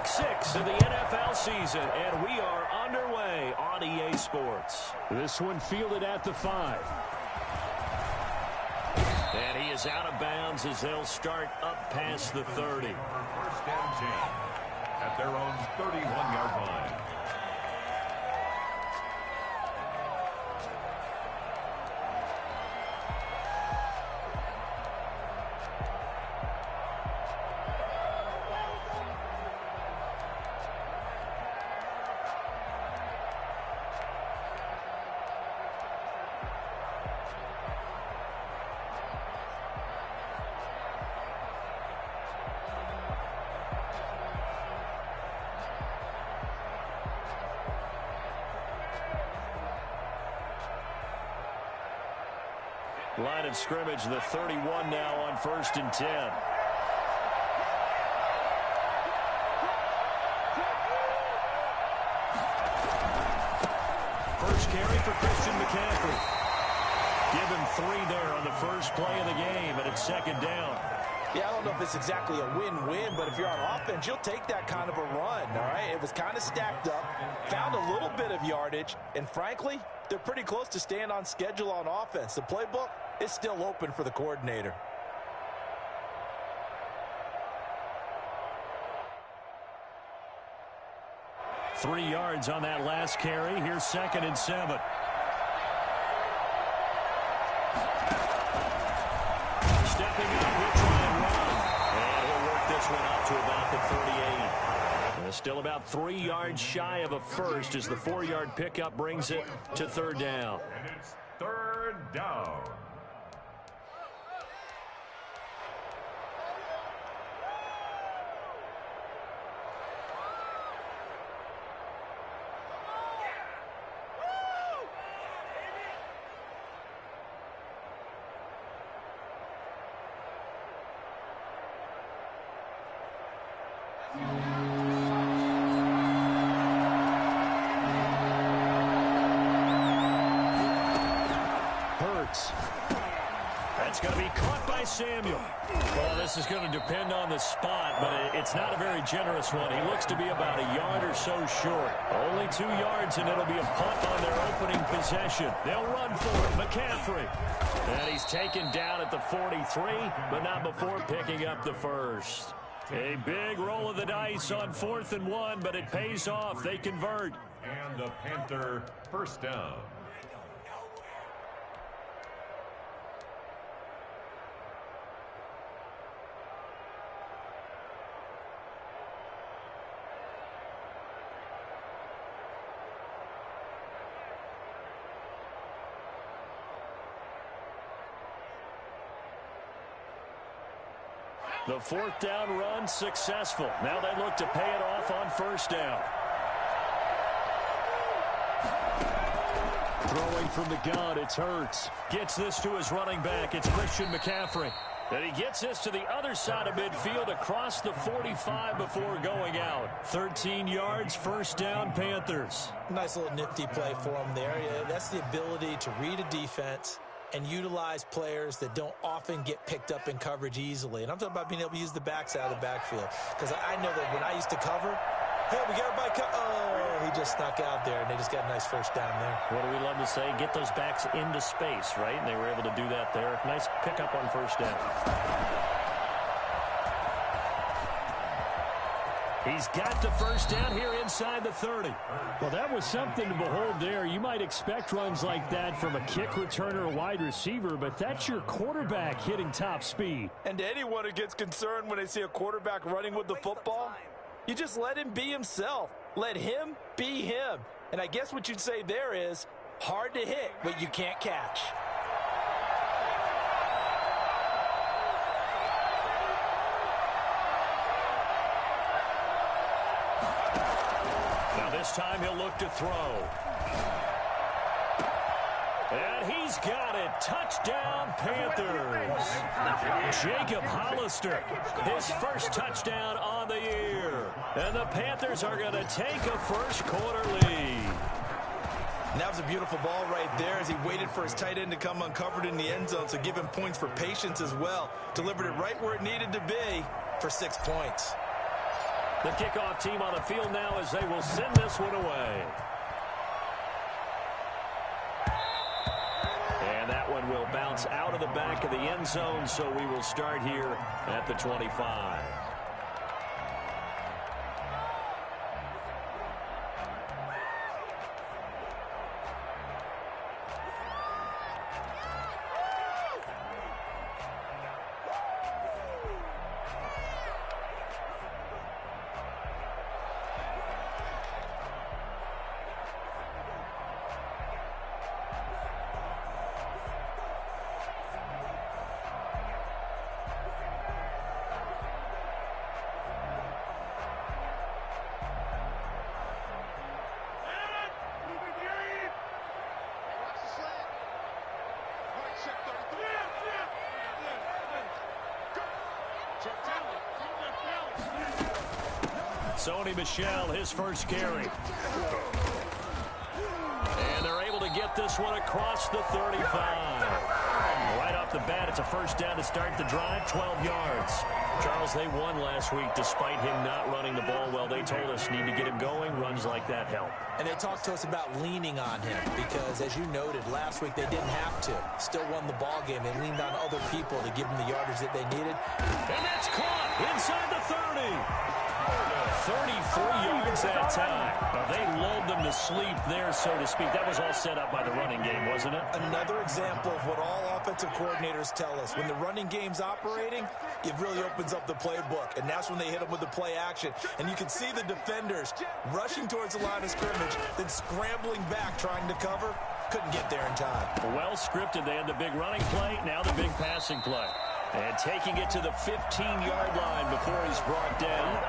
Week 6 of the NFL season, and we are underway on EA Sports. This one fielded at the 5. And he is out of bounds as they'll start up past the 30. First and 10 at their own 31-yard line. Line of scrimmage, the 31 now on 1st and 10. First carry for Christian McCaffrey. Give him 3 there on the first play of the game, and it's 2nd down. Yeah, I don't know if it's exactly a win-win, but if you're on offense, you'll take that kind of a run, all right? It was kind of stacked up, found a little bit of yardage, and frankly, they're pretty close to staying on schedule on offense. The playbook is still open for the coordinator. Three yards on that last carry. Here's 2nd and 7. Stepping up, he'll try and run. And he'll work this one up to about the 38. Still about 3 yards shy of a first as the 4-yard pickup brings it to 3rd down. And it's 3rd down. That's going to be caught by Samuel. Well, this is going to depend on the spot, but it's not a very generous one. He looks to be about a yard or so short. Only 2 yards, and it'll be a punt on their opening possession. They'll run for it. McCaffrey. And he's taken down at the 43, but not before picking up the first. A big roll of the dice on 4th and 1, but it pays off. They convert. And the Panther first down. The 4th down run successful. Now they look to pay it off on 1st down. Throwing from the gun, it's Hurts. Gets this to his running back. It's Christian McCaffrey. And he gets this to the other side of midfield across the 45 before going out. 13 yards, 1st down, Panthers. Nice little nifty play for him there. Yeah, that's the ability to read a defense and utilize players that don't often get picked up in coverage easily. And I'm talking about being able to use the backs out of the backfield. Because I know that when I used to cover, hey, we got everybody oh, he just snuck out there, and they just got a nice 1st down there. What do we love to say? Get those backs into space, right? And they were able to do that there. Nice pickup on 1st down. He's got the 1st down here inside the 30. Well, that was something to behold there. You might expect runs like that from a kick returner or wide receiver, but that's your quarterback hitting top speed. And to anyone who gets concerned when they see a quarterback running with the football, you just let him be himself. Let him be him. And I guess what you'd say there is hard to hit, but you can't catch. This time he'll look to throw. And he's got it. Touchdown, Panthers. Jacob Hollister, his first touchdown on the year. And the Panthers are going to take a first-quarter lead. And that was a beautiful ball right there as he waited for his tight end to come uncovered in the end zone, so give him points for patience as well. Delivered it right where it needed to be for 6 points. The kickoff team on the field now as they will send this one away. And that one will bounce out of the back of the end zone, so we will start here at the 25. Sony Michel, his first carry. And they're able to get this one across the 35. Right off the bat, it's a first down to start the drive, 12 yards. Charles, they won last week despite him not running the ball well. They told us need to get him going. Runs like that help. And they talked to us about leaning on him because, as you noted, last week they didn't have to. Still won the ball game. They leaned on other people to give them the yardage that they needed. And that's caught inside the 30. 33 yards that time. They lulled them to sleep there, so to speak. That was all set up by the running game, wasn't it? Another example of what all offensive coordinators tell us. When the running game's operating, it really opens up the playbook, and that's when they hit them with the play action. And you can see the defenders rushing towards the line of scrimmage, then scrambling back, trying to cover. Couldn't get there in time. Well scripted. They had the big running play, now the big passing play. And taking it to the 15-yard line before he's brought down.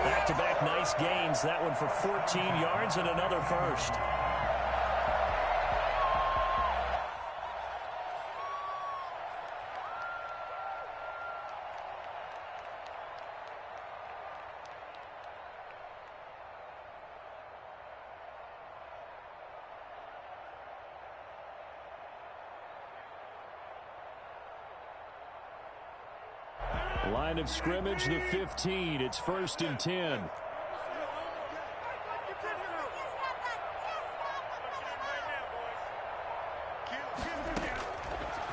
Back-to-back nice gains. That one for 14 yards and another first. Line of scrimmage, the 15. It's 1st and 10.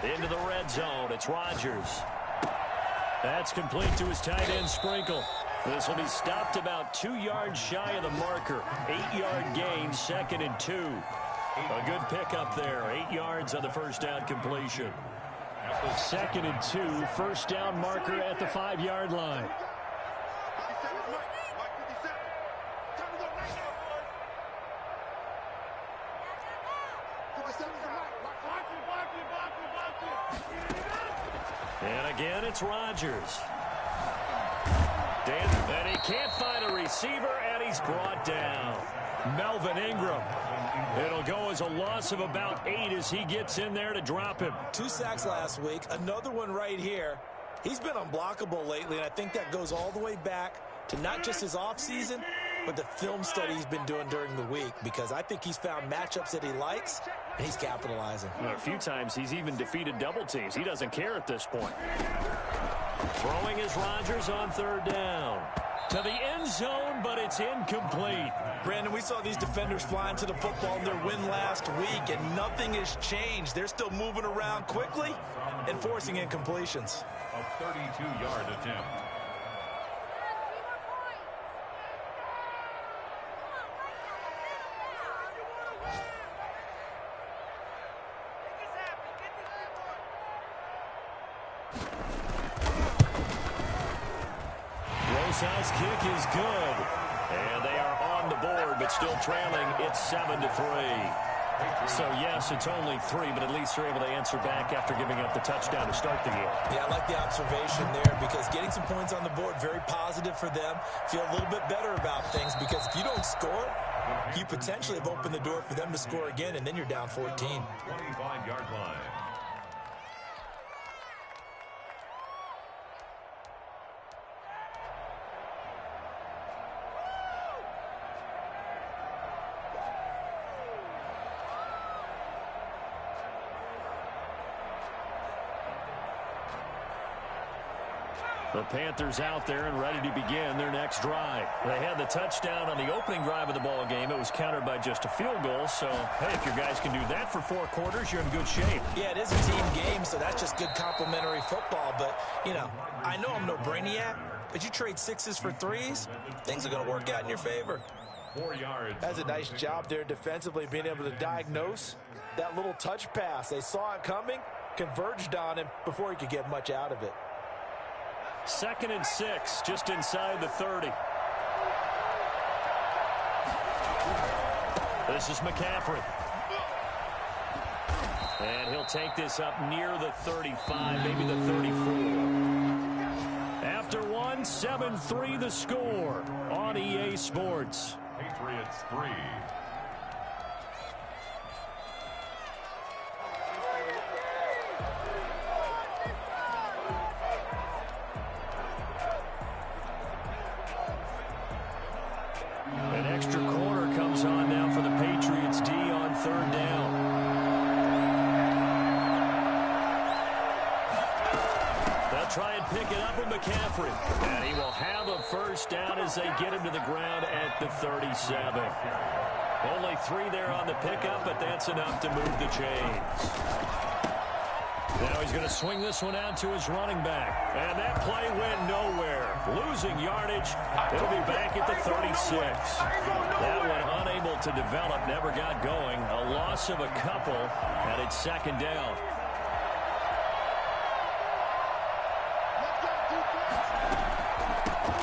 Into the red zone. It's Rodgers. That's complete to his tight end, Sprinkle. This will be stopped about 2 yards shy of the marker. 8-yard gain, 2nd and 2. A good pickup there. 8 yards on the first down completion. 2nd and 2, first down marker at the 5-yard line. And again, it's Rodgers. And he can't find a receiver, and he's brought down. Melvin Ingram. It'll go as a loss of about 8 as he gets in there to drop him. 2 sacks last week, another one right here. He's been unblockable lately, and I think that goes all the way back to not just his offseason, but the film study he's been doing during the week, because I think he's found matchups that he likes, and he's capitalizing. Well, a few times he's even defeated double teams. He doesn't care at this point. Throwing is Rodgers on 3rd down. To the end zone, but it's incomplete. Brandon, we saw these defenders flying to the football in their win last week, and nothing has changed. They're still moving around quickly and forcing incompletions. A 32-yard attempt. Rosas' kick is good. And they are on the board, but still trailing. It's 7-3. So, yes, it's only 3, but at least they're able to answer back after giving up the touchdown to start the game. Yeah, I like the observation there, because getting some points on the board, very positive for them. Feel a little bit better about things, because if you don't score, you potentially have opened the door for them to score again, and then you're down 14. 25-yard line. The Panthers out there and ready to begin their next drive. They had the touchdown on the opening drive of the ball game. It was countered by just a field goal. So, hey, if your guys can do that for 4 quarters, you're in good shape. Yeah, it is a team game, so that's just good complimentary football. But, you know, I know I'm no brainiac, but you trade 6s for 3s, things are going to work out in your favor. 4 yards. That's a nice job there defensively, being able to diagnose that little touch pass. They saw it coming, converged on him before he could get much out of it. 2nd and 6, just inside the 30. This is McCaffrey. And he'll take this up near the 35, maybe the 34. After one, 7-3 the score on EA Sports. Patriots 3. An extra corner comes on now for the Patriots D on 3rd down. They'll try and pick it up with McCaffrey. And he will have a first down as they get him to the ground at the 37. Only 3 there on the pickup, but that's enough to move the chains. Now he's going to swing this one out to his running back. And that play went nowhere. Losing yardage. It'll be back at the 36. That one unable to develop, never got going. A loss of a couple, and it's 2nd down.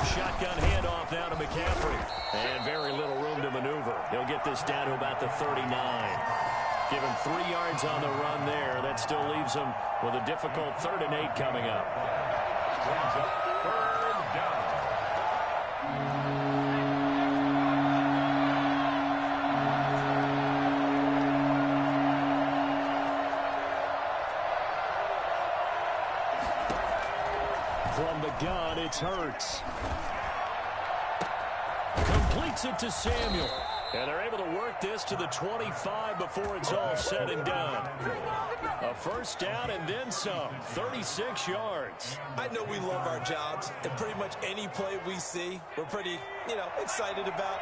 Shotgun handoff now to McCaffrey. And very little room to maneuver. He'll get this down to about the 39. Give him 3 yards on the run there. That still leaves him with a difficult 3rd and 8 coming up. Brings up 3rd down. From the gun, it's Hurts. Completes it to Samuel. And they're able to work this to the 25 before it's all said and done. A first down and then some. 36 yards. I know we love our jobs, and pretty much any play we see, we're pretty, excited about.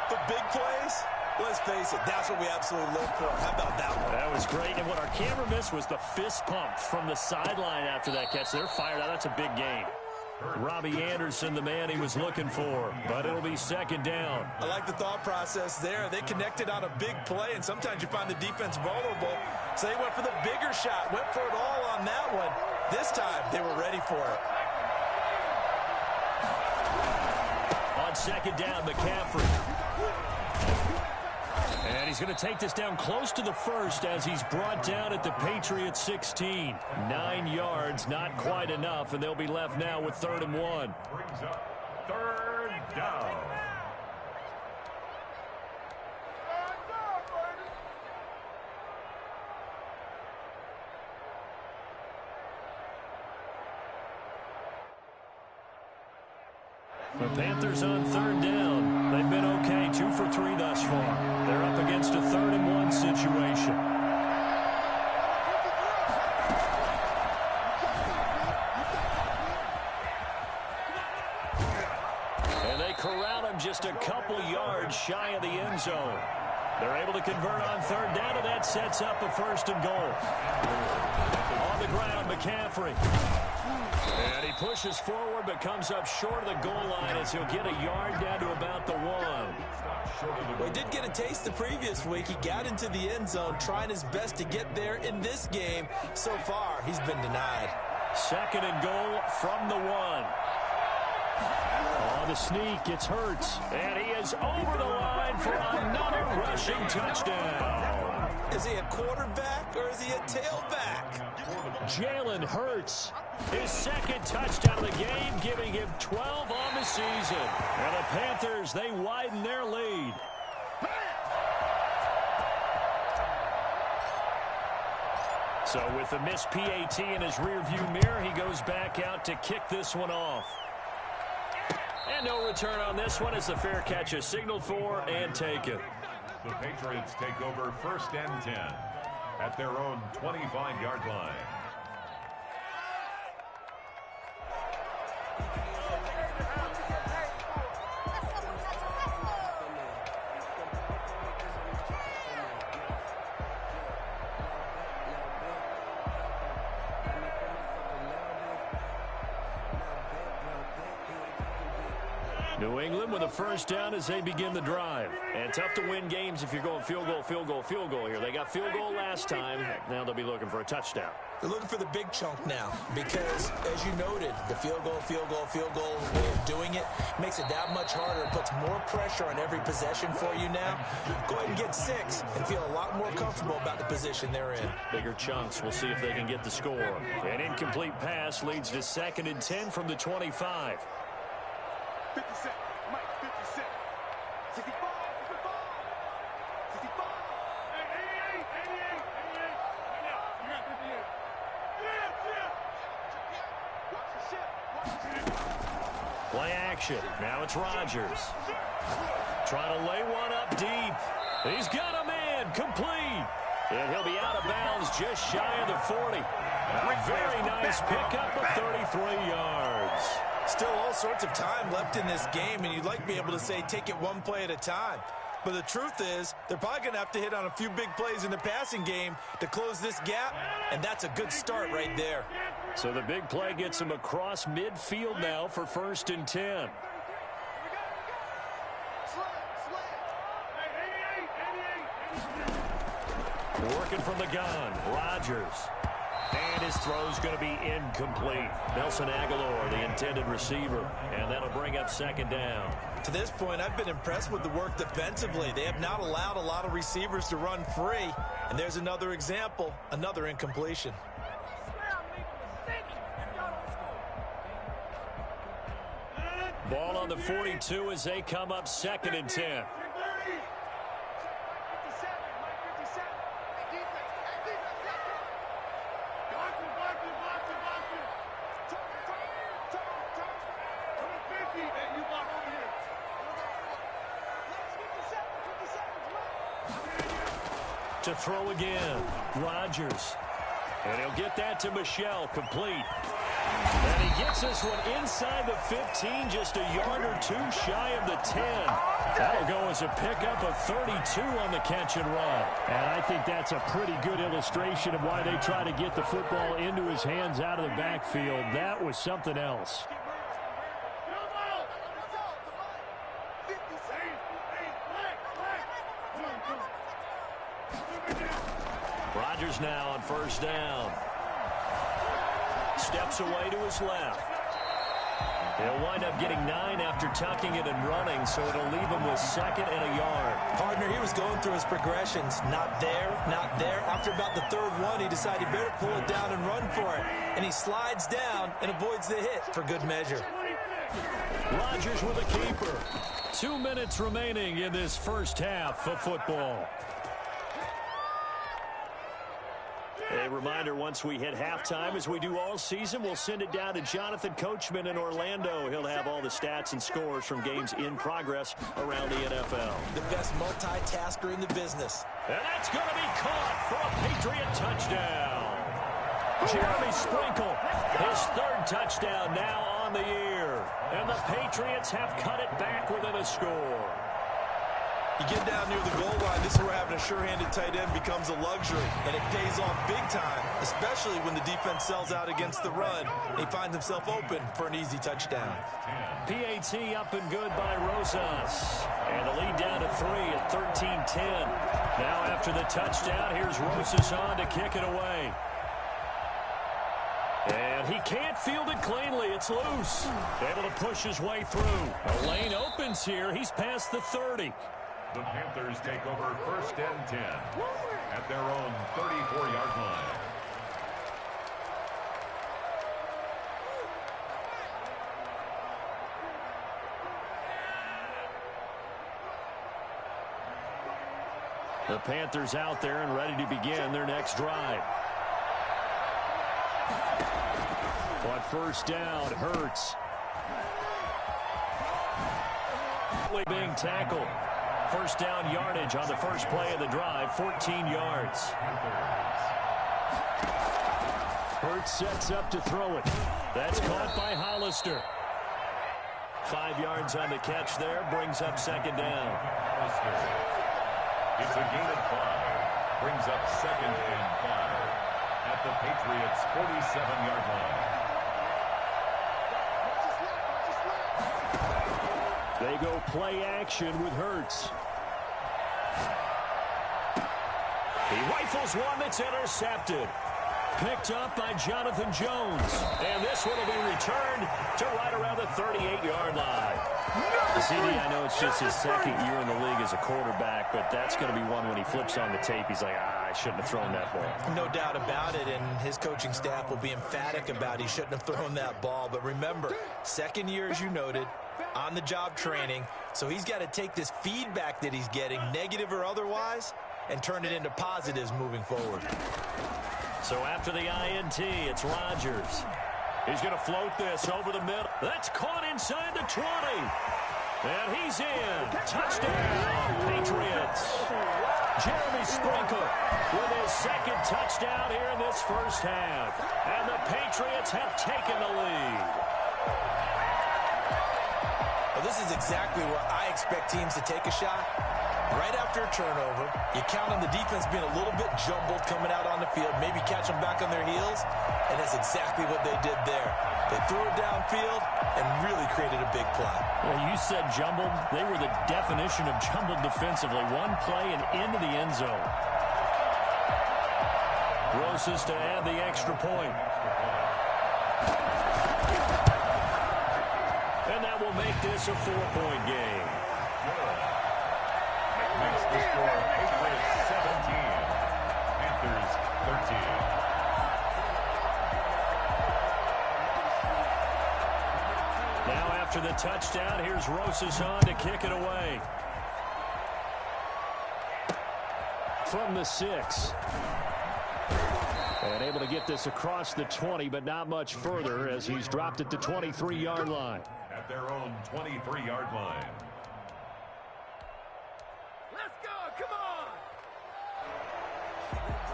The big plays, let's face it, that's what we absolutely live for. How about that one? That was great. And what our camera missed was the fist pump from the sideline after that catch. They're fired out. That's a big game. Robbie Anderson, the man he was looking for, but it'll be 2nd down. I like the thought process there. They connected on a big play, and sometimes you find the defense vulnerable. So they went for the bigger shot, went for it all on that one. This time, they were ready for it. On 2nd down, McCaffrey. And he's going to take this down close to the 1st as he's brought down at the Patriots 16. 9 yards, not quite enough, and they'll be left now with 3rd and 1. Brings up 3rd down. The Panthers on 3rd down. They've been okay, 2 for 3 thus far. They're up against a 3rd and 1 situation. And they corral him just a couple yards shy of the end zone. They're able to convert on 3rd down, and that sets up a 1st and goal. On the ground, McCaffrey. And he pushes forward but comes up short of the goal line as he'll get a yard down to about the 1. Well, he did get a taste the previous week. He got into the end zone trying his best to get there in this game. So far, he's been denied. 2nd and goal from the 1. On the sneak, it's Hurts. And he is over the line for another rushing touchdown. Is he a quarterback or is he a tailback? Jalen Hurts, his 2nd touchdown of the game, giving him 12 on the season. And the Panthers, they widen their lead. So with the missed PAT in his rearview mirror, he goes back out to kick this one off. And no return on this one as the fair catch is signaled for and taken. The Patriots take over 1st and 10 at their own 25-yard line. New England with a first down as they begin the drive. And tough to win games if you're going field goal, field goal, field goal here. They got field goal last time. Now they'll be looking for a touchdown. They're looking for the big chunk now because, as you noted, the field goal way of doing it makes it that much harder. It puts more pressure on every possession for you now. Go ahead and get 6 and feel a lot more comfortable about the position they're in. Bigger chunks. We'll see if they can get the score. An incomplete pass leads to 2nd and 10 from the 25. 57, Mike, 57, 65, 65, 65, 88, 88, 88. Now, you got 58. Play action. Now it's Rodgers. Trying to lay one up deep. He's got a man. Complete. And he'll be out of bounds just shy of the 40. A very nice pickup of 33 yards. Still all sorts of time left in this game, and you'd like to be able to say take it one play at a time. But the truth is, they're probably going to have to hit on a few big plays in the passing game to close this gap, and that's a good start right there. So the big play gets them across midfield now for 1st and 10. Working from the gun, Rodgers. And his throw's going to be incomplete. Nelson Aguilar, the intended receiver. And that'll bring up 2nd down. To this point, I've been impressed with the work defensively. They have not allowed a lot of receivers to run free. And there's another example, another incompletion. Ball on the 42 as they come up 2nd and 10. To throw again, Rodgers. And he'll get that to Michel, complete. And he gets this one inside the 15, just a yard or 2 shy of the 10. That'll go as a pickup of 32 on the catch and run. And I think that's a pretty good illustration of why they try to get the football into his hands out of the backfield. That was something else. Rodgers now on 1st down. Steps away to his left. He'll wind up getting 9 after tucking it and running, so it'll leave him with 2nd and a yard. Partner, he was going through his progressions. Not there, not there. After about the 3rd one, he decided he better pull it down and run for it. And he slides down and avoids the hit for good measure. Rodgers with a keeper. 2 minutes remaining in this first half of football. A reminder, once we hit halftime, as we do all season, we'll send it down to Jonathan Coachman in Orlando. He'll have all the stats and scores from games in progress around the NFL. The best multitasker in the business. And that's going to be caught for a Patriot touchdown. Jeremy Sprinkle, his 3rd touchdown now on the year. And the Patriots have cut it back within a score. You get down near the goal line, this is where having a sure-handed tight end becomes a luxury, and it pays off big time, especially when the defense sells out against the run. He finds himself open for an easy touchdown. PAT up and good by Rosas. And the lead down to 3 at 13-10. Now after the touchdown, here's Rosas on to kick it away. And he can't field it cleanly. It's loose. Able to push his way through. The lane opens here. He's past the 30. The Panthers take over 1st and 10 at their own 34-yard line. The Panthers out there and ready to begin their next drive. On 1st down, Hurts. Being tackled. 1st down yardage on the first play of the drive, 14 yards. Hurts sets up to throw it. That's caught by Hollister. 5 yards on the catch there, brings up 2nd down. It's a gain of 5. Brings up 2nd and 5 at the Patriots' 47-yard line. They go play action with Hurts. He rifles one that's intercepted. Picked up by Jonathan Jones. And this one will be returned to right around the 38-yard line. CD, I know it's just his second year in the league as a quarterback, but that's going to be one when he flips on the tape. He's like, I shouldn't have thrown that ball. No doubt about it, and his coaching staff will be emphatic about he shouldn't have thrown that ball. But remember, second year, as you noted, on-the-job training, so he's got to take this feedback that he's getting, negative or otherwise, and turn it into positives moving forward. So after the INT, it's Rodgers. He's going to float this over the middle. That's caught inside the 20. And he's in. Touchdown, Patriots. Jeremy Sprinkle with his second touchdown here in this first half. And the Patriots have taken the lead. Well, this is exactly where I expect teams to take a shot. Right after a turnover, you count on the defense being a little bit jumbled coming out on the field, maybe catch them back on their heels, and that's exactly what they did there. They threw it downfield and really created a big play. Well, you said jumbled. They were the definition of jumbled defensively. One play and into the end zone. Roses to add the extra point. And that will make this a 4-point game. Makes the score Patriots 17, Panthers 13. Now after the touchdown, here's Roses on to kick it away. From the 6. And able to get this across the 20, but not much further as he's dropped at the 23-yard line. At their own 23-yard line.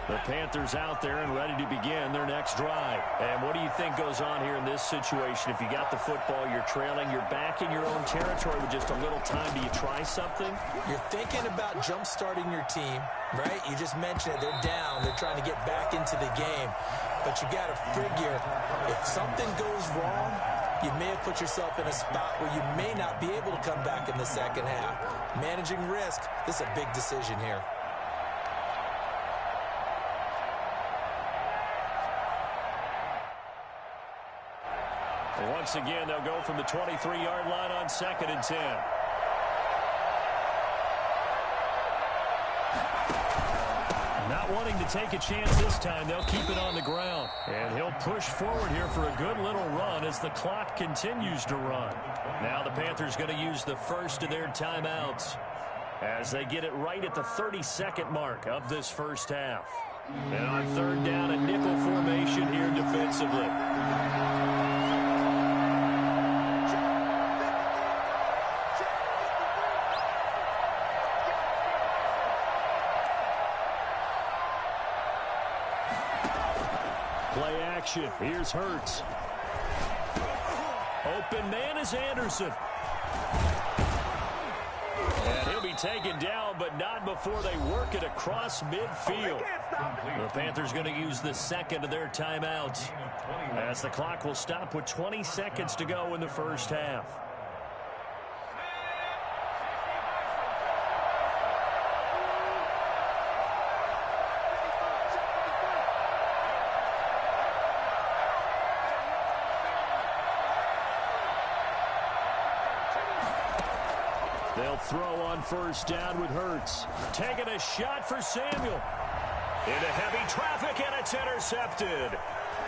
The Panthers out there and ready to begin their next drive. And what do you think goes on here in this situation? If you got the football, you're trailing, you're back in your own territory with just a little time. Do you try something? You're thinking about jump-starting your team, right? You just mentioned it. They're down. They're trying to get back into the game. But you got to figure, if something goes wrong, you may have put yourself in a spot where you may not be able to come back in the second half. Managing risk, this is a big decision here. Once again, they'll go from the 23-yard line on 2nd and 10. Not wanting to take a chance this time, they'll keep it on the ground. And he'll push forward here for a good little run as the clock continues to run. Now the Panthers going to use the first of their timeouts as they get it right at the 32nd mark of this first half. And on 3rd down, a nickel formation here defensively. Play action. Here's Hurts. Open man is Anderson. And he'll be taken down, but not before they work it across midfield. The Panthers going to use the second of their timeouts as the clock will stop with 20 seconds to go in the first half. They'll throw on 1st down with Hurts. Taking a shot for Samuel. Into heavy traffic, and it's intercepted.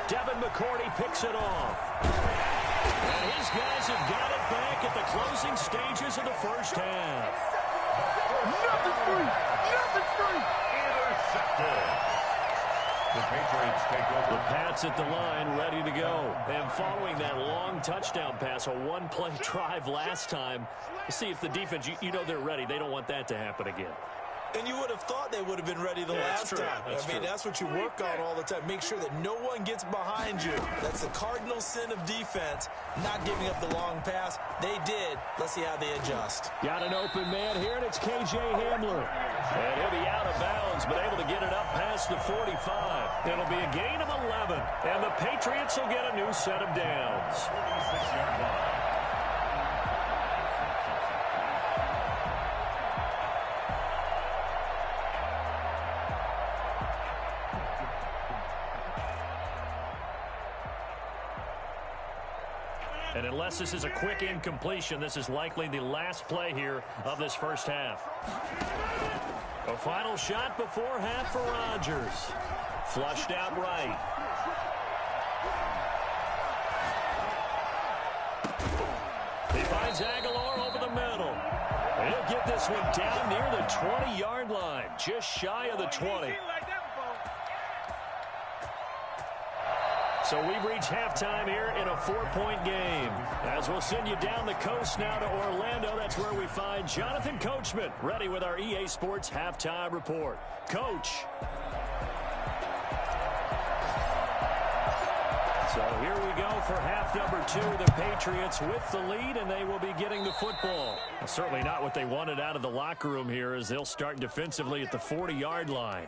Devin McCourty picks it off. And his guys have got it back at the closing stages of the first half. Nothing free! Nothing free! Intercepted. The Patriots take over. The Pats at the line, ready to go. And following that long touchdown pass, a one-play drive last time, see if the defense, you know they're ready. They don't want that to happen again. And you would have thought they would have been ready the last time. I mean, that's what you work on all the time. Make sure that no one gets behind you. That's the cardinal sin of defense, not giving up the long pass. They did. Let's see how they adjust. Got an open man here, and it's K.J. Hamler. And he'll be out of bounds, but able to get it up past the 45. It'll be a gain of 11, and the Patriots will get a new set of downs. And unless this is a quick incompletion, this is likely the last play here of this first half. A final shot before half for Rodgers. Flushed out right. He finds Aguilar over the middle. He'll get this one down near the 20-yard line, just shy of the 20. So we've reached halftime here in a 4-point game. As we'll send you down the coast now to Orlando, that's where we find Jonathan Coachman, ready with our EA Sports Halftime Report. Coach. So here we go for half number 2. The Patriots with the lead, and they will be getting the football. Well, certainly not what they wanted out of the locker room here, as they'll start defensively at the 40-yard line.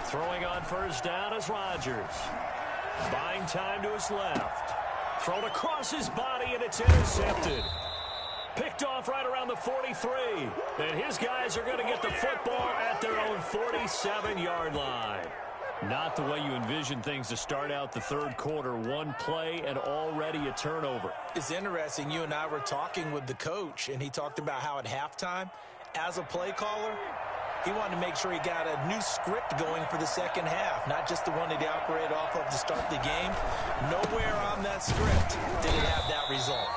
Throwing on first down is Rodgers. Buying time to his left. Thrown across his body, and it's intercepted. Picked off right around the 43. And his guys are going to get the football at their own 47-yard line. Not the way you envision things to start out the third quarter. One play and already a turnover. It's interesting. You and I were talking with the coach, and he talked about how at halftime, as a play caller, he wanted to make sure he got a new script going for the second half, not just the one that he operated off of to start the game. Nowhere on that script did it have that result.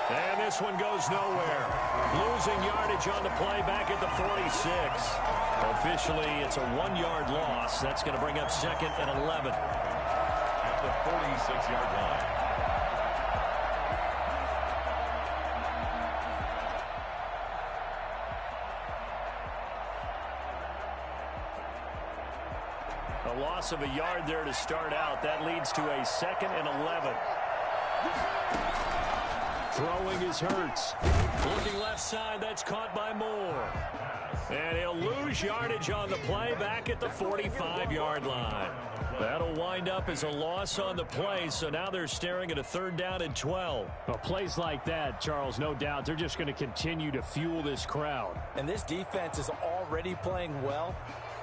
And this one goes nowhere. Losing yardage on the play back at the 46. Officially, it's a 1-yard loss. That's going to bring up 2nd and 11. At the 46-yard line. A loss of a yard there to start out. That leads to a 2nd and 11. Throwing is Hurts. Looking left side, that's caught by Moore. And he'll lose yardage on the play back at the 45-yard line. That'll wind up as a loss on the play, so now they're staring at a 3rd down and 12. Well, plays like that, Charles, no doubt, they're just going to continue to fuel this crowd. And this defense is already playing well,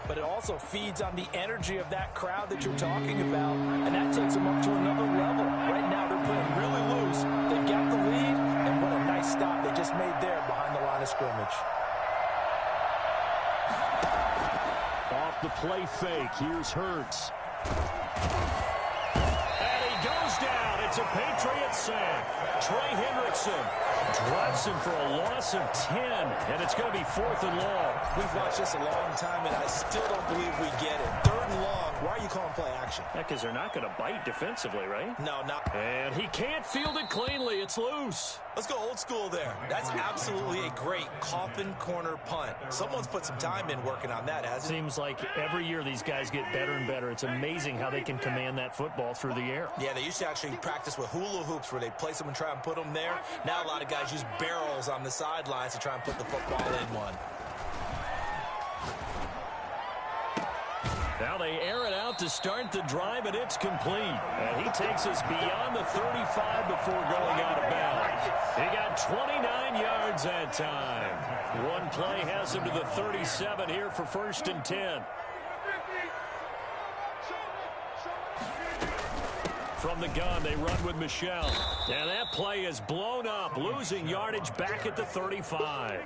but it also feeds on the energy of that crowd that you're talking about, and that takes them up to another level. Right now, they're playing really loose. They've got the lead, and what a nice stop they just made there behind the line of scrimmage. Off the play fake, here's Hurts. And he goes down. It's a Patriot sack. Trey Hendrickson drops him for a loss of 10, and it's going to be 4th and long. We've watched this a long time, and I still don't believe we get it. 3rd and long. Why are you calling play action? Yeah, because they're not going to bite defensively, right? No, not. And he can't field it cleanly. It's loose. Let's go old school there. That's absolutely a great coffin corner punt. Someone's put some time in working on that, hasn't it? Seems like every year these guys get better and better. It's amazing how they can command that football through the air. Yeah, they used to actually practice with hula hoops where they place them and try and put them there. Now a lot of guys use barrels on the sidelines to try and put the football in one. Now they air it out to start the drive, and it's complete. And he takes us beyond the 35 before going out of bounds. He got 29 yards that time. One play has him to the 37 here for 1st and 10. From the gun, they run with Michel. And that play is blown up, losing yardage back at the 35.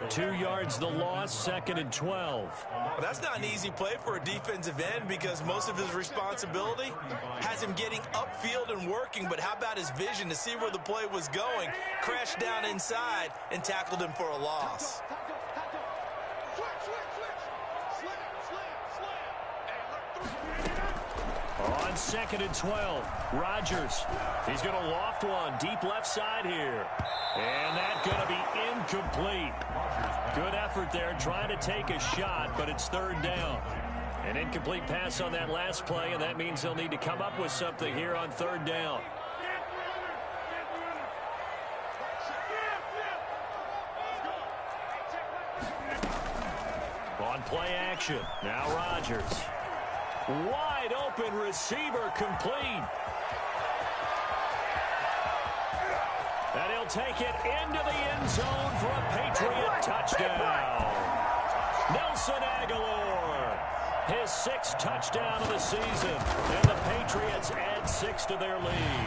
2 yards the loss, 2nd and 12. Well, that's not an easy play for a defensive end because most of his responsibility has him getting upfield and working. But how about his vision to see where the play was going? Crashed down inside and tackled him for a loss. On 2nd and 12, Rodgers. He's going to loft one deep left side here. And that's going to be incomplete. Good effort there trying to take a shot, but it's 3rd down. An incomplete pass on that last play, and that means they'll need to come up with something here on 3rd down. On play action, now Rodgers. Wide open receiver complete. take it into the end zone for a Patriot touchdown. Nelson Aguilar, his 6th touchdown of the season, and the Patriots add 6 to their lead.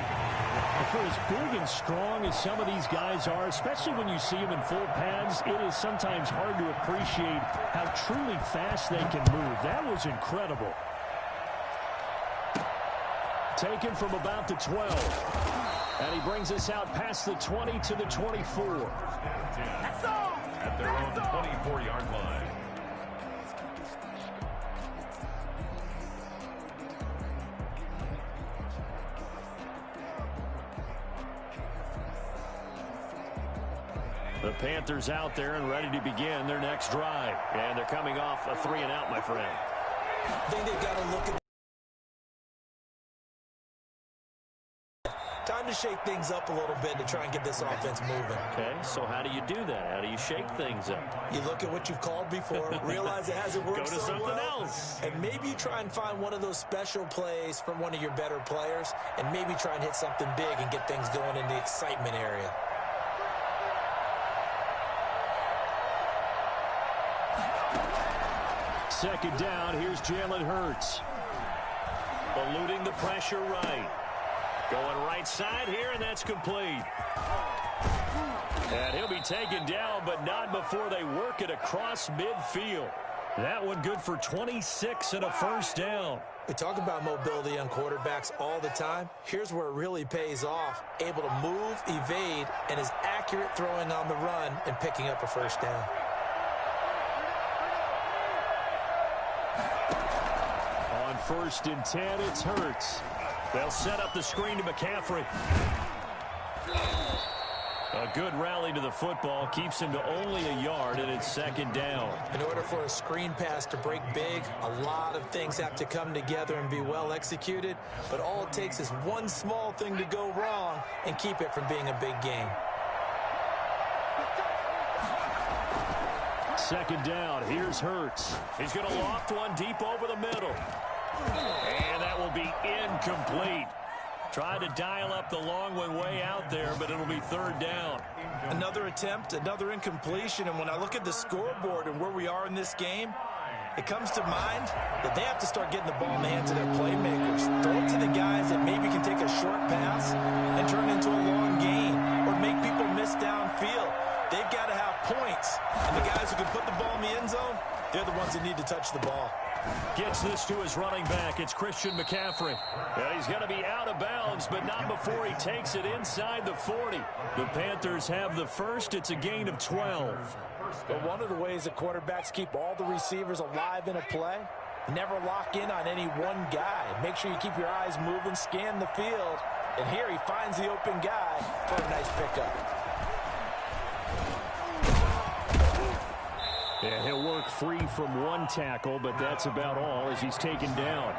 For as big and strong as some of these guys are, especially when you see them in full pads, it is sometimes hard to appreciate how truly fast they can move. That was incredible. Taken from about the 12. And he brings us out past the 20 to the 24. At their own 24-yard line. The Panthers out there and ready to begin their next drive. And they're coming off a 3-and-out, my friend. I think they've got to look at time to shake things up a little bit to try and get this offense moving. Okay, so how do you do that? How do you shake things up? You look at what you've called before, realize it hasn't worked Go to so something well, else. and maybe you try and find one of those special plays from one of your better players, and maybe try and hit something big and get things going in the excitement area. Second down, here's Jalen Hurts. Eluding the pressure right. Going right side here, and that's complete. And he'll be taken down, but not before they work it across midfield. That one good for 26 and a first down. We talk about mobility on quarterbacks all the time. Here's where it really pays off. Able to move, evade, and is accurate throwing on the run and picking up a first down. On 1st and 10, it's Hurts. They'll set up the screen to McCaffrey. A good rally to the football keeps him to only a yard, and it's 2nd down. In order for a screen pass to break big, a lot of things have to come together and be well executed, but all it takes is one small thing to go wrong and keep it from being a big game. 2nd down, here's Hurts. He's going to loft one deep over the middle. And that will be incomplete. Tried to dial up the long one way out there, but it'll be 3rd down. Another attempt, another incompletion, and when I look at the scoreboard and where we are in this game, it comes to mind that they have to start getting the ball in the hands of their playmakers. Throw it to the guys that maybe can take a short pass and turn it into a long gain or make people miss downfield. They've got to have points, and the guys who can put the ball in the end zone, they're the ones that need to touch the ball. Gets this to his running back. It's Christian McCaffrey. And he's going to be out of bounds, but not before he takes it inside the 40. The Panthers have the first. It's a gain of 12. But one of the ways that quarterbacks keep all the receivers alive in a play, never lock in on any one guy. Make sure you keep your eyes moving, scan the field. And here he finds the open guy for a nice pickup. And he'll work free from one tackle, but that's about all as he's taken down.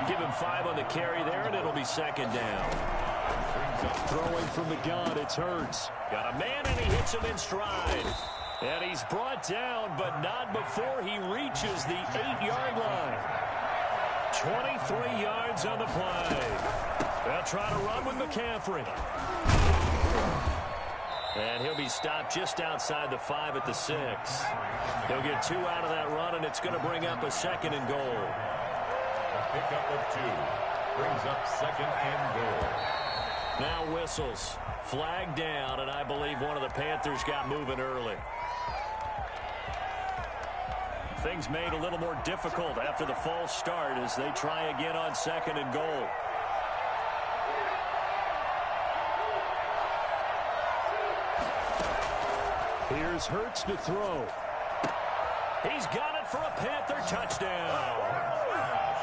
Give him 5 on the carry there, and it'll be 2nd down. Throwing from the gun, it's Hurts. Got a man, and he hits him in stride. And he's brought down, but not before he reaches the 8-yard line. 23 yards on the play. They'll try to run with McCaffrey. And he'll be stopped just outside the 5 at the 6. He'll get 2 out of that run, and it's going to bring up a 2nd and goal. A pickup of 2 brings up 2nd and goal. Now whistles. Flag down, and I believe one of the Panthers got moving early. Things made a little more difficult after the false start as they try again on 2nd and goal. Here's Hurts to throw. He's got it for a Panther touchdown.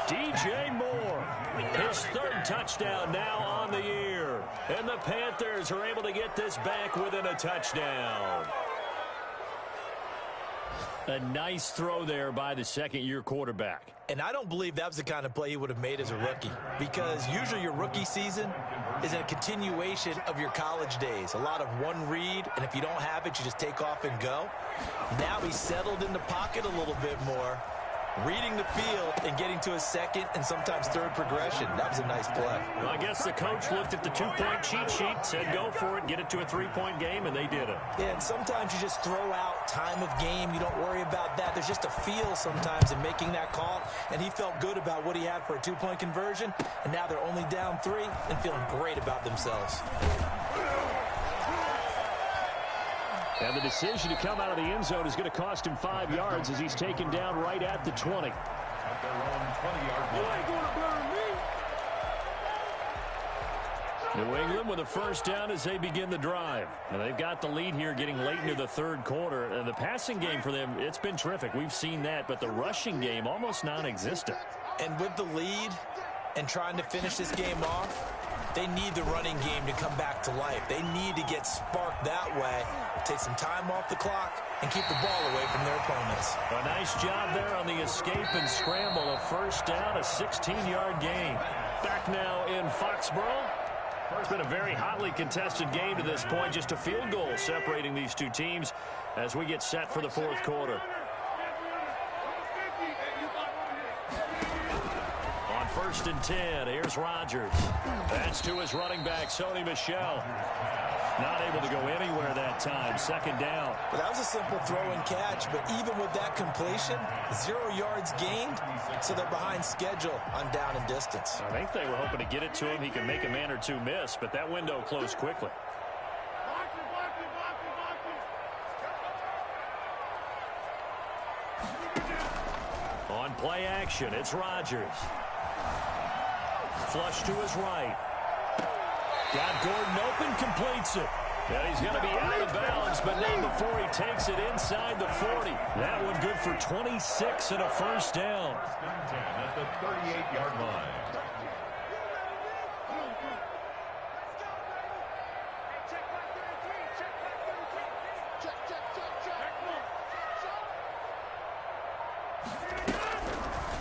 DJ Moore, his 3rd touchdown now on the year. And the Panthers are able to get this back within a touchdown. A nice throw there by the 2nd-year quarterback. And I don't believe that was the kind of play he would have made as a rookie, because usually your rookie season is a continuation of your college days. A lot of one read, and if you don't have it, you just take off and go. Now he's settled in the pocket a little bit more, reading the field and getting to a second and sometimes third progression. That was a nice play. Well, I guess the coach looked at the two-point cheat sheet, said go for it, get it to a three-point game, and they did it. Yeah, and sometimes you just throw out time of game. You don't worry about that. There's just a feel sometimes in making that call, and he felt good about what he had for a two-point conversion, and now they're only down 3 and feeling great about themselves. And the decision to come out of the end zone is going to cost him 5 yards as he's taken down right at the 20. At their own 20-yard line. You ain't gonna burn me. New England with a first down as they begin the drive. And they've got the lead here getting late into the third quarter. And the passing game for them, it's been terrific. We've seen that. But the rushing game, almost non-existent. And with the lead and trying to finish this game off, they need the running game to come back to life. They need to get sparked that way, take some time off the clock, and keep the ball away from their opponents. A nice job there on the escape and scramble. A first down, a 16-yard gain. Back now in Foxborough. It's been a very hotly contested game to this point. Just a field goal separating these two teams as we get set for the fourth quarter. On 1st and 10, here's Rodgers. That's to his running back, Sony Michel. Not able to go anywhere that time. Second down. Well, that was a simple throw and catch, but even with that completion, 0 yards gained, so they're behind schedule on down and distance. I think they were hoping to get it to him. He could make a man or two miss, but that window closed quickly. On play action, it's Rodgers. Flush to his right. Got Gordon open, completes it. And he's going to be out of bounds, but not before he takes it inside the 40. That one good for 26 and a first down. First and 10 at the 38-yard line.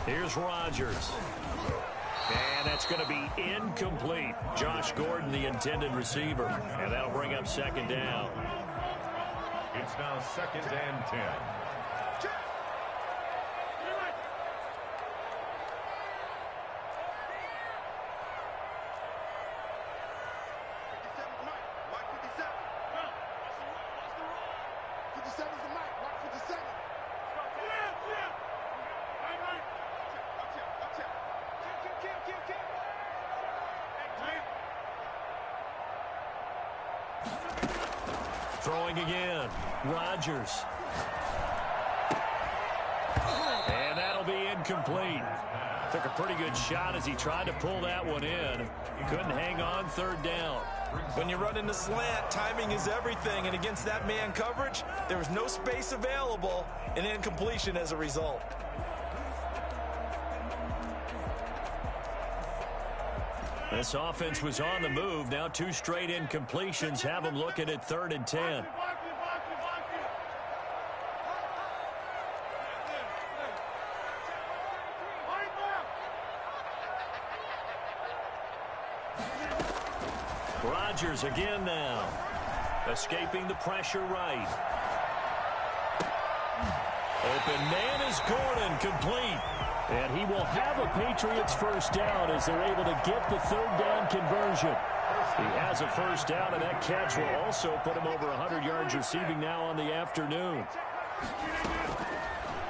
Here's Rodgers. And that's going to be incomplete. Josh Gordon, the intended receiver. And that'll bring up second down. It's now 2nd and 10. Throwing again. Rodgers. And that'll be incomplete. Took a pretty good shot as he tried to pull that one in. Couldn't hang on. Third down. When you run into slant, timing is everything, and against that man coverage, there was no space available, and incompletion as a result. This offense was on the move. Now 2 straight incompletions have them looking at 3rd and 10. Rodgers again now. Escaping the pressure right. Open man is Gordon, complete. And he will have a Patriots first down as they're able to get the 3rd down conversion. He has a first down, and that catch will also put him over 100 yards receiving now on the afternoon.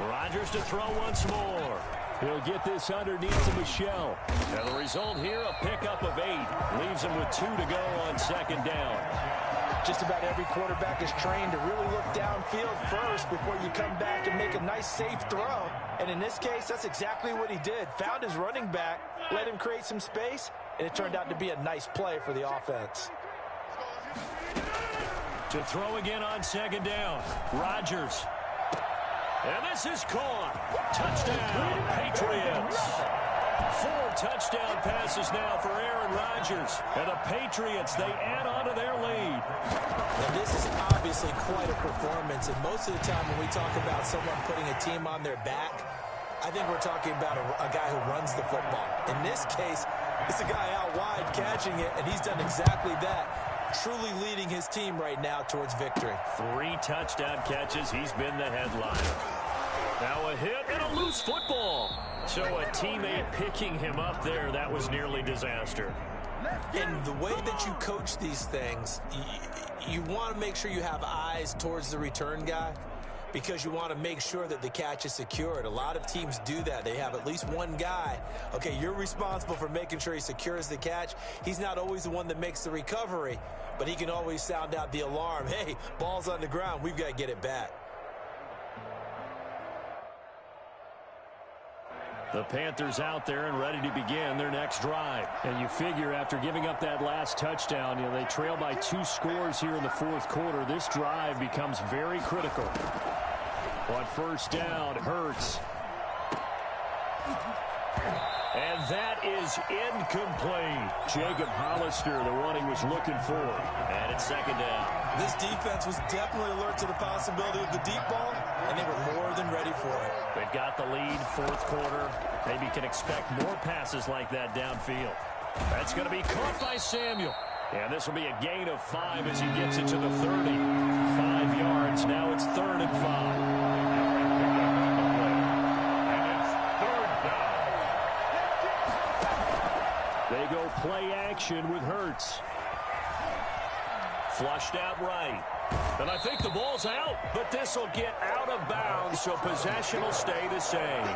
Rodgers to throw once more. He'll get this underneath to Michel. And the result here, a pickup of 8. Leaves him with 2 to go on second down. Just about every quarterback is trained to really look downfield first before you come back and make a nice, safe throw. And in this case, that's exactly what he did. Found his running back, let him create some space, and it turned out to be a nice play for the offense. To throw again on second down, Rodgers. And this is caught. Touchdown, Patriots. 4 touchdown passes now for Aaron Rodgers. And the Patriots, they add on to their lead. And this is obviously quite a performance. And most of the time when we talk about someone putting a team on their back, I think we're talking about a guy who runs the football. In this case, it's a guy out wide catching it, and he's done exactly that. Truly leading his team right now towards victory. 3 touchdown catches. He's been the headliner. Now a hit and a loose football. So a teammate picking him up there, that was nearly disaster. And the way that you coach these things, you want to make sure you have eyes towards the return guy because you want to make sure that the catch is secured. A lot of teams do that. They have at least one guy. Okay, you're responsible for making sure he secures the catch. He's not always the one that makes the recovery, but he can always sound out the alarm. Hey, ball's on the ground. We've got to get it back. The Panthers out there and ready to begin their next drive. And you figure after giving up that last touchdown, they trail by 2 scores here in the fourth quarter. This drive becomes very critical. On first down, Hurts. And that is incomplete. Jacob Hollister, the one he was looking for. And it's second down. This defense was definitely alert to the possibility of the deep ball, and they were more than ready for it. They've got the lead, fourth quarter. Maybe can expect more passes like that downfield. That's going to be caught by Samuel. And this will be a gain of 5 as he gets it to the 30. 5 yards. Now it's 3rd and 5. They go play action with Hurts. Flushed out right. And I think the ball's out, but this will get out of bounds, so possession will stay the same.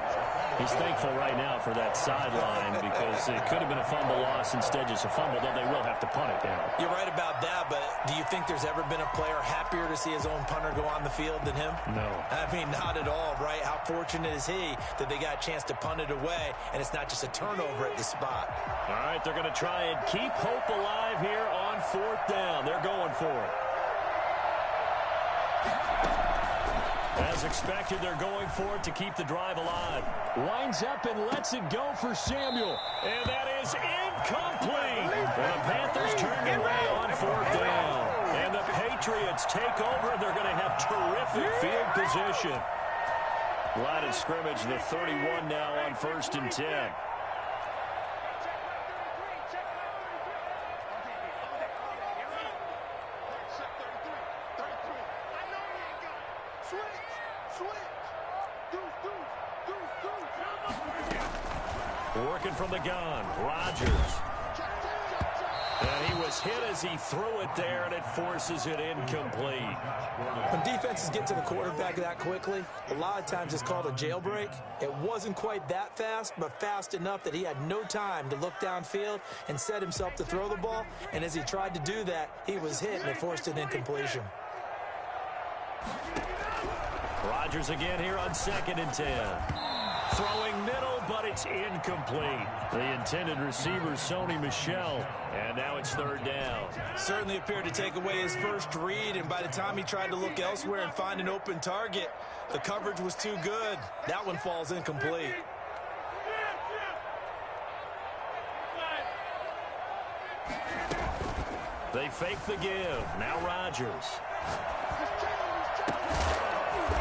He's thankful right now for that sideline because it could have been a fumble loss, instead just a fumble, though they will have to punt it down. You're right about that, but do you think there's ever been a player happier to see his own punter go on the field than him? No. I mean, not at all, right? How fortunate is he that they got a chance to punt it away, and it's not just a turnover at the spot. All right, they're going to try and keep hope alive here on 4th down. They're going for it. As expected, they're going for it to keep the drive alive. Winds up and lets it go for Samuel. And that is incomplete. And the Panthers turn away on 4th down. And the Patriots take over, and they're going to have terrific field position. Line of scrimmage, the 31 now on 1st and 10. Working from the gun, Rodgers. And he was hit as he threw it there, and it forces it incomplete. When defenses get to the quarterback that quickly, a lot of times it's called a jailbreak. It wasn't quite that fast, but fast enough that he had no time to look downfield and set himself to throw the ball. And as he tried to do that, he was hit, and it forced an incompletion. Rodgers again here on 2nd and 10. Throwing middle, but it's incomplete. The intended receiver, Sony Michel, and now it's 3rd down. Certainly appeared to take away his first read, and by the time he tried to look elsewhere and find an open target, the coverage was too good. That one falls incomplete. They fake the give. Now Rodgers.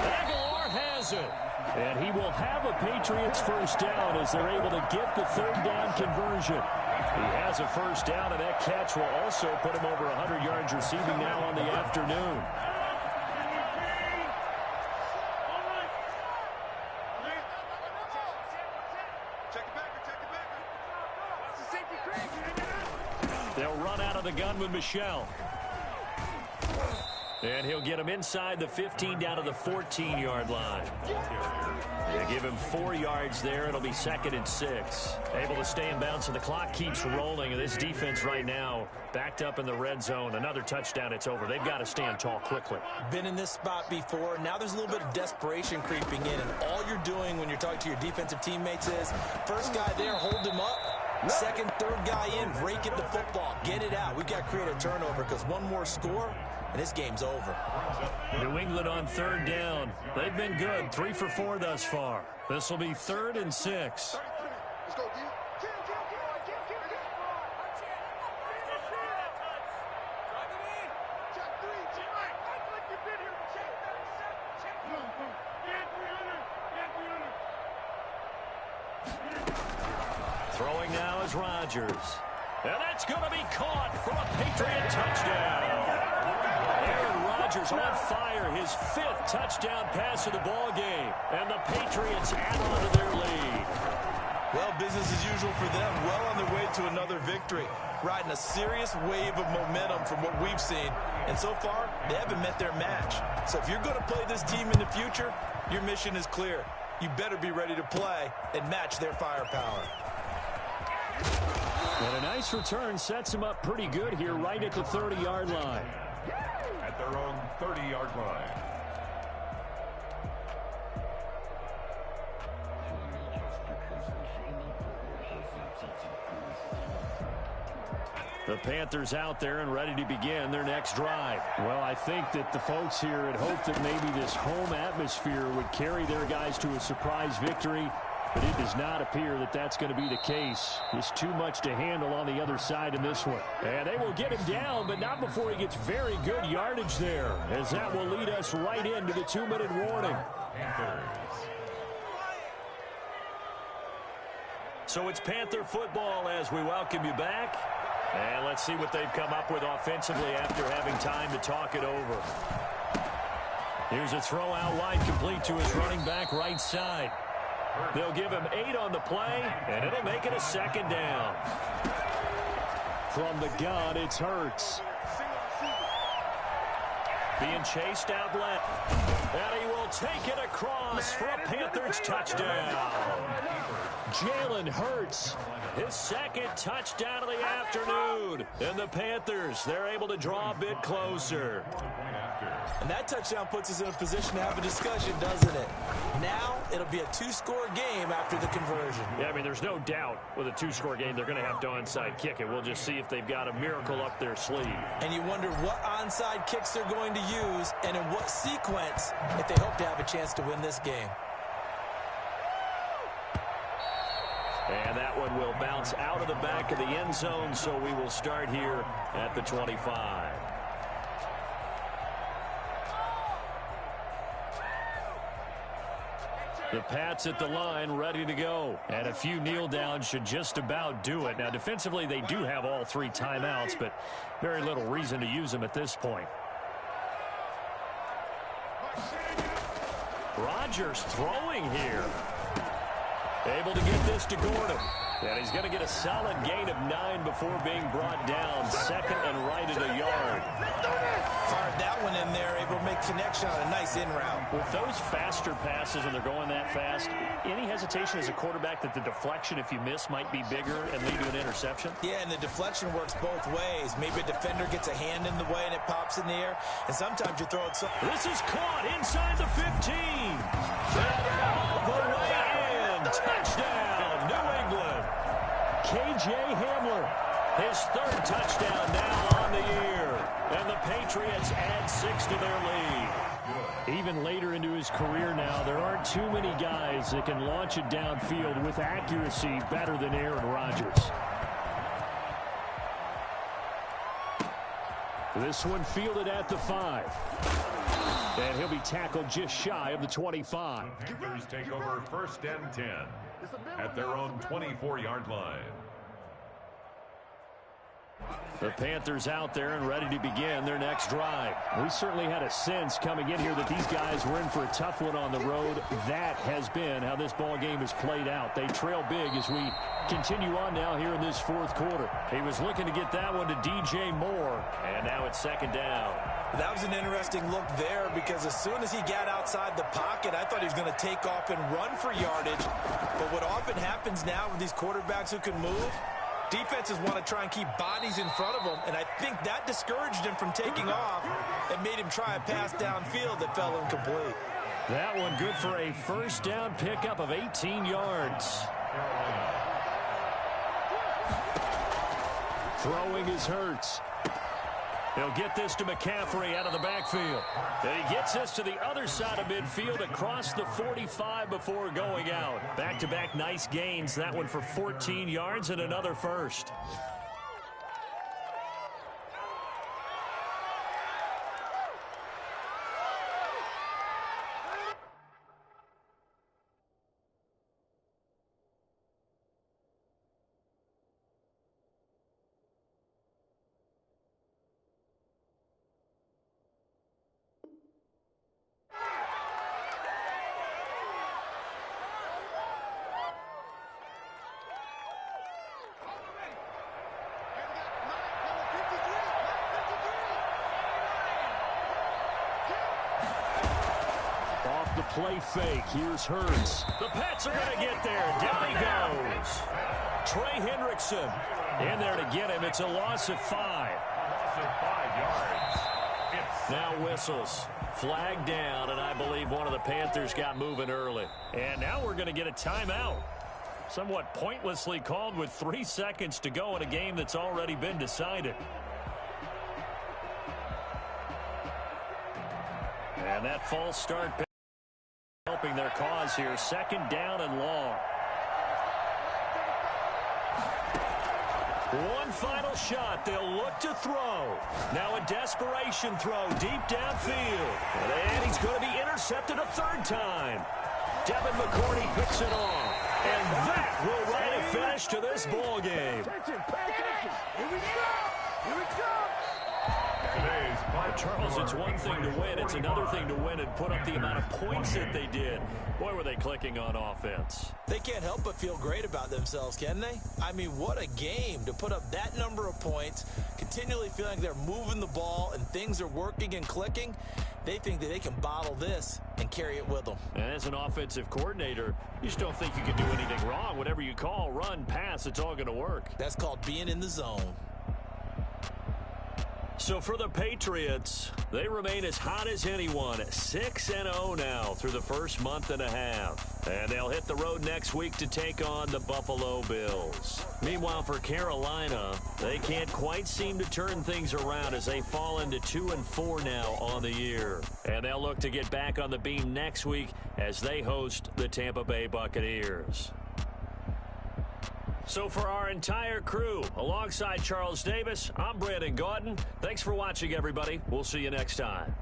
Aguilar has it. And he will have a Patriots first down as they're able to get the 3rd down conversion. He has a first down, and that catch will also put him over 100 yards receiving now on the afternoon. They'll run out of the gun with Michel. And he'll get him inside the 15 down to the 14-yard line. They give him 4 yards there. It'll be 2nd and 6. Able to stay in bounds, and the clock keeps rolling. And this defense right now backed up in the red zone. Another touchdown, it's over. They've got to stand tall quickly. Been in this spot before. Now there's a little bit of desperation creeping in. And all you're doing when you're talking to your defensive teammates is, first guy there, hold him up. Second, third guy in, break it the football. Get it out. We've got to create a turnover because one more score, and this game's over. New England on 3rd down. They've been good. 3 for 4 thus far. This will be 3rd and 6. Throwing now is Rodgers. And that's going to be caught for a Patriot touchdown. Aaron Rodgers on fire, his 5th touchdown pass of the ball game. And the Patriots add on to their lead. Well, business as usual for them. Well on their way to another victory. Riding a serious wave of momentum from what we've seen. And so far, they haven't met their match. So if you're going to play this team in the future, your mission is clear. You better be ready to play and match their firepower. And a nice return sets him up pretty good here right at the 30-yard line. At their own 30-yard line. The Panthers out there and ready to begin their next drive. Well, I think that the folks here had hoped that maybe this home atmosphere would carry their guys to a surprise victory, but it does not appear that that's going to be the case. There's too much to handle on the other side in this one. And they will get him down, but not before he gets very good yardage there, as that will lead us right into the 2-minute warning. So it's Panther football as we welcome you back. And let's see what they've come up with offensively after having time to talk it over. Here's a throw out wide, complete to his running back right side. They'll give him 8 on the play, and it'll make it a 2nd down. From the gun, it's Hurts. Being chased out left. And he will take it across for a Panthers touchdown. Jalen Hurts, his 2nd touchdown of the afternoon. And the Panthers, they're able to draw a bit closer. And that touchdown puts us in a position to have a discussion, doesn't it? Now, it'll be a 2-score game after the conversion. Yeah, I mean, there's no doubt with a 2-score game, they're going to have to onside kick it. We'll just see if they've got a miracle up their sleeve. And you wonder what onside kicks they're going to use and in what sequence if they hope to have a chance to win this game. And that one will bounce out of the back of the end zone, so we will start here at the 25. The Pats at the line, ready to go. And a few kneel downs should just about do it. Now, defensively, they do have all 3 timeouts, but very little reason to use them at this point. Rodgers throwing here. Able to get this to Gordon. And he's going to get a solid gain of 9 before being brought down. 2nd and right at a yard. Fired that one in there, able to make connection on a nice in route. With those faster passes and they're going that fast, any hesitation as a quarterback that the deflection, if you miss, might be bigger and lead to an interception? Yeah, and the deflection works both ways. Maybe a defender gets a hand in the way and it pops in the air, and sometimes you throw it so... This is caught inside the 15. All the way in. Touchdown, New England. K.J. Hamler, his 3rd touchdown now on the year. And the Patriots add 6 to their lead. Even later into his career now, there aren't too many guys that can launch it downfield with accuracy better than Aaron Rodgers. This one fielded at the 5. And he'll be tackled just shy of the 25. The Panthers take over 1st and 10 at their own 24-yard line. The Panthers out there and ready to begin their next drive. We certainly had a sense coming in here that these guys were in for a tough one on the road. That has been how this ball game has played out. They trail big as we continue on now here in this 4th quarter. He was looking to get that one to DJ Moore, and now it's 2nd down. That was an interesting look there because as soon as he got outside the pocket, I thought he was going to take off and run for yardage. But what often happens now with these quarterbacks who can move, defenses want to try and keep bodies in front of them, and I think that discouraged him from taking off and made him try a pass downfield that fell incomplete. That one good for a 1st down pickup of 18 yards. Throwing is Hurts. He'll get this to McCaffrey out of the backfield. And he gets this to the other side of midfield across the 45 before going out. Back-to-back nice gains. That one for 14 yards and another 1st. the play fake. Here's Hurts. The Pats are going to get there. Down he goes. Trey Hendrickson in there to get him. It's a loss of 5. Loss of 5 yards. Now whistles. Flag down, and I believe one of the Panthers got moving early. And now we're going to get a timeout. Somewhat pointlessly called with 3 seconds to go in a game that's already been decided. And that false start helping their cause here. 2nd down and long. One final shot. They'll look to throw. Now a desperation throw deep downfield. And he's going to be intercepted a 3rd time. Devin McCourty picks it off. And that will write a finish to this ball game. Here we go. Here we go. Charles, it's one thing to win. It's another thing to win and put up the amount of points that they did. Boy, were they clicking on offense. They can't help but feel great about themselves, can they? I mean, what a game to put up that number of points, continually feeling they're moving the ball and things are working and clicking. They think that they can bottle this and carry it with them. And as an offensive coordinator, you just don't think you can do anything wrong. Whatever you call, run, pass, it's all going to work. That's called being in the zone. So for the Patriots, they remain as hot as anyone, 6-0 now through the first month and a half. And they'll hit the road next week to take on the Buffalo Bills. Meanwhile, for Carolina, they can't quite seem to turn things around as they fall into 2-4 now on the year. And they'll look to get back on the beam next week as they host the Tampa Bay Buccaneers. So for our entire crew, alongside Charles Davis, I'm Brandon Gaudin. Thanks for watching, everybody. We'll see you next time.